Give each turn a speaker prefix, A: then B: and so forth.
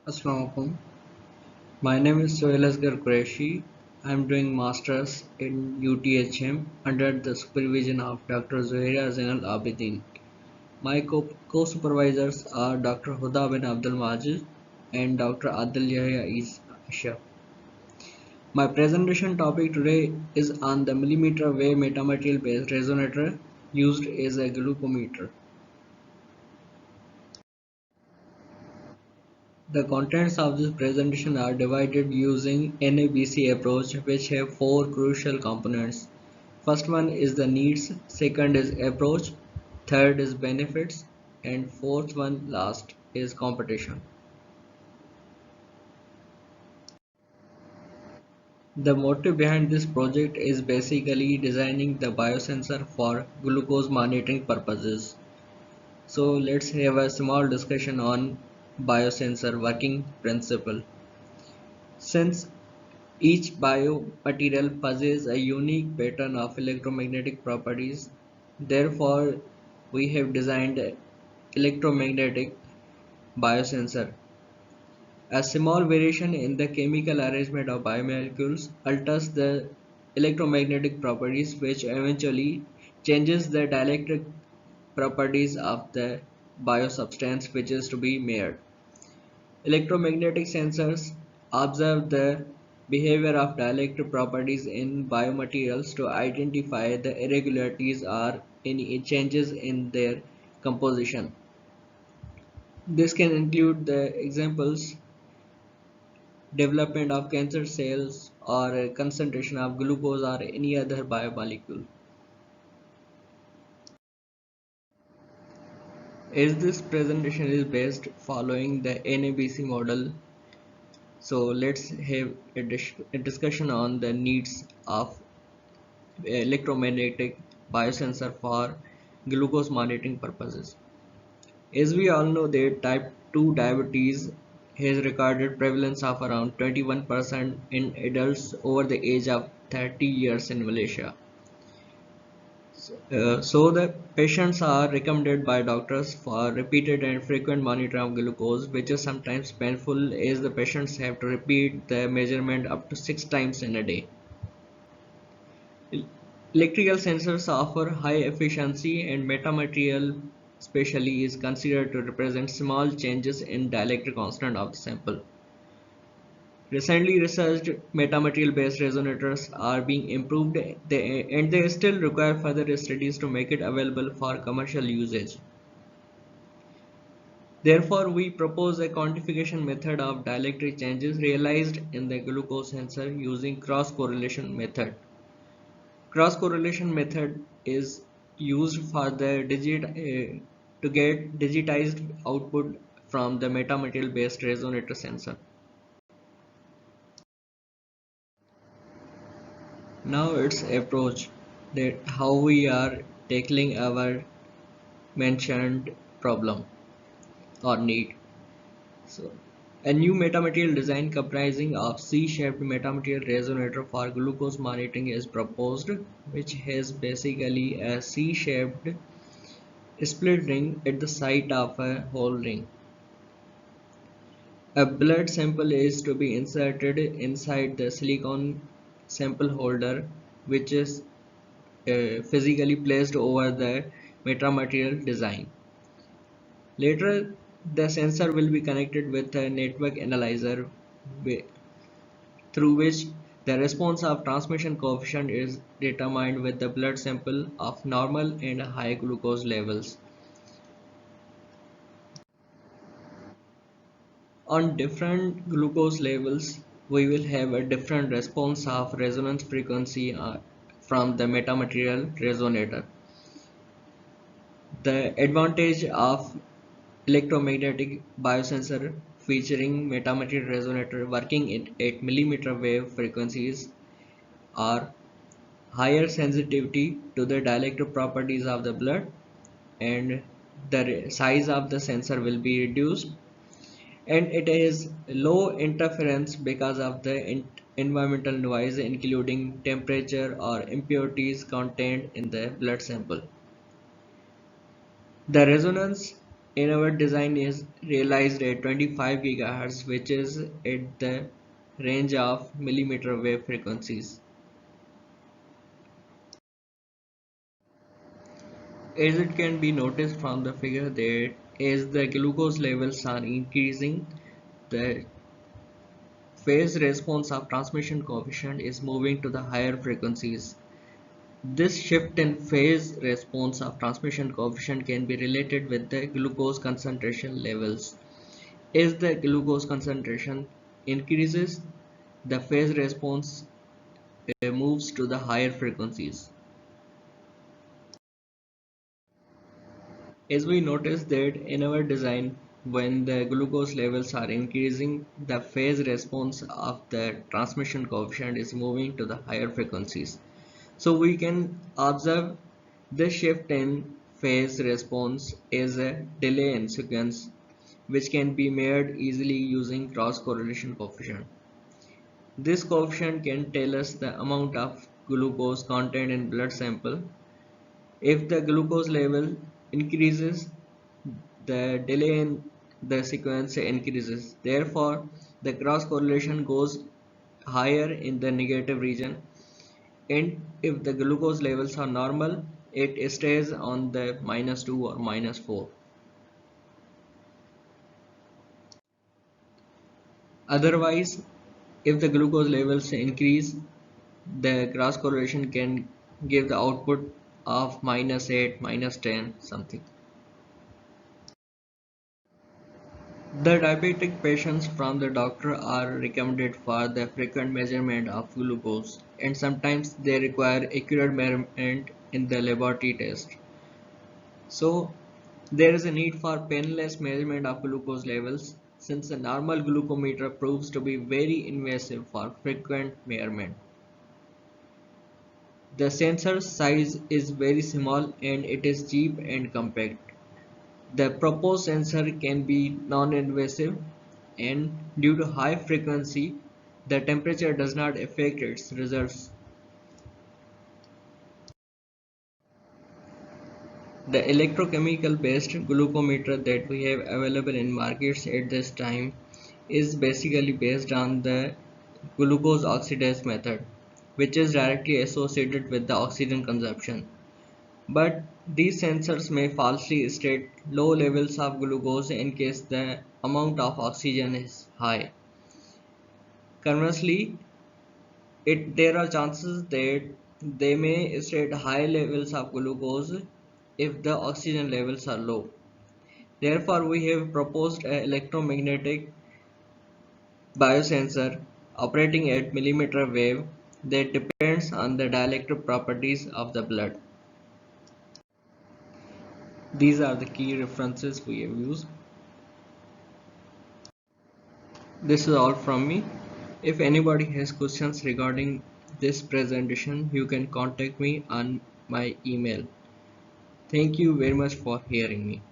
A: Assalamualaikum. My name is Sohail Asghar Qureshi. I am doing masters in UTHM under the supervision of Dr. Zuhaira Zainal Abidin. My co-supervisors are Dr. Huda bin Abdul Majid and Dr. Adil Yahya Isha. My presentation topic today is on the millimeter wave metamaterial based resonator used as a glucometer. The contents of this presentation are divided using NABC approach, which have four crucial components. First one is the needs, second is approach, third is benefits, and fourth one last is competition. The motive behind this project is basically designing the biosensor for glucose monitoring purposes. So let's have a small discussion on biosensor working principle. Since each biomaterial possesses a unique pattern of electromagnetic properties. Therefore, we have designed an electromagnetic biosensor. A small variation in the chemical arrangement of biomolecules alters the electromagnetic properties, which eventually changes the dielectric properties of the biosubstance which is to be made. Electromagnetic sensors observe the behavior of dielectric properties in biomaterials to identify the irregularities or any changes in their composition. This can include the examples development of cancer cells or concentration of glucose or any other biomolecule. As this presentation is based following the NABC model, so let's have a discussion on the needs of electromagnetic biosensor for glucose monitoring purposes. As we all know that type 2 diabetes has recorded prevalence of around 21% in adults over the age of 30 years in Malaysia. So the patients are recommended by doctors for repeated and frequent monitoring of glucose, which is sometimes painful as the patients have to repeat the measurement up to 6 times in a day. Electrical sensors offer high efficiency and metamaterial especially is considered to represent small changes in dielectric constant of the sample. Recently researched metamaterial based resonators are being improved and they still require further studies to make it available for commercial usage. Therefore, we propose a quantification method of dielectric changes realized in the glucose sensor using cross correlation method. Cross correlation method is used for the to get digitized output from the metamaterial based resonator sensor. Now its approach that how we are tackling our mentioned problem or need. So a new metamaterial design comprising of C-shaped metamaterial resonator for glucose monitoring is proposed, which has basically a C-shaped split ring at the site of a whole ring. A blood sample is to be inserted inside the silicone sample holder, which is physically placed over the metamaterial design. Later, the sensor will be connected with a network analyzer through which the response of transmission coefficient is determined with the blood sample of normal and high glucose levels. On different glucose levels, we will have a different response of resonance frequency from the metamaterial resonator. The advantage of electromagnetic biosensor featuring metamaterial resonator working at millimeter wave frequencies are higher sensitivity to the dielectric properties of the blood, and the size of the sensor will be reduced, and it is low interference because of the environmental noise including temperature or impurities contained in the blood sample. The resonance in our design is realized at 25 GHz, which is at the range of millimeter wave frequencies. As it can be noticed from the figure that as the glucose levels are increasing, the phase response of transmission coefficient is moving to the higher frequencies. This shift in phase response of transmission coefficient can be related with the glucose concentration levels. As the glucose concentration increases, the phase response moves to the higher frequencies. As we notice that in our design, when the glucose levels are increasing, the phase response of the transmission coefficient is moving to the higher frequencies. So we can observe this shift in phase response as a delay in sequence, which can be measured easily using cross correlation coefficient. This coefficient can tell us the amount of glucose content in blood sample. If the glucose level increases, the delay in the sequence increases. Therefore, the cross correlation goes higher in the negative region, and if the glucose levels are normal, it stays on the -2 or -4. Otherwise, if the glucose levels increase, the cross correlation can give the output of -8, -10 something. The diabetic patients from the doctor are recommended for the frequent measurement of glucose, and sometimes they require accurate measurement in the laboratory test. So there is a need for penless measurement of glucose levels since the normal glucometer proves to be very invasive for frequent measurement. The sensor size is very small and it is cheap and compact. The proposed sensor can be non-invasive, and due to high frequency, the temperature does not affect its results. The electrochemical based glucometer that we have available in markets at this time is basically based on the glucose oxidase method, which is directly associated with the oxygen consumption. But these sensors may falsely state low levels of glucose in case the amount of oxygen is high. Conversely, there are chances that they may state high levels of glucose if the oxygen levels are low. Therefore, we have proposed an electromagnetic biosensor operating at millimeter wave that depends on the dielectric properties of the blood. These are the key references we have used. This is all from me. If anybody has questions regarding this presentation, you can contact me on my email. Thank you very much for hearing me.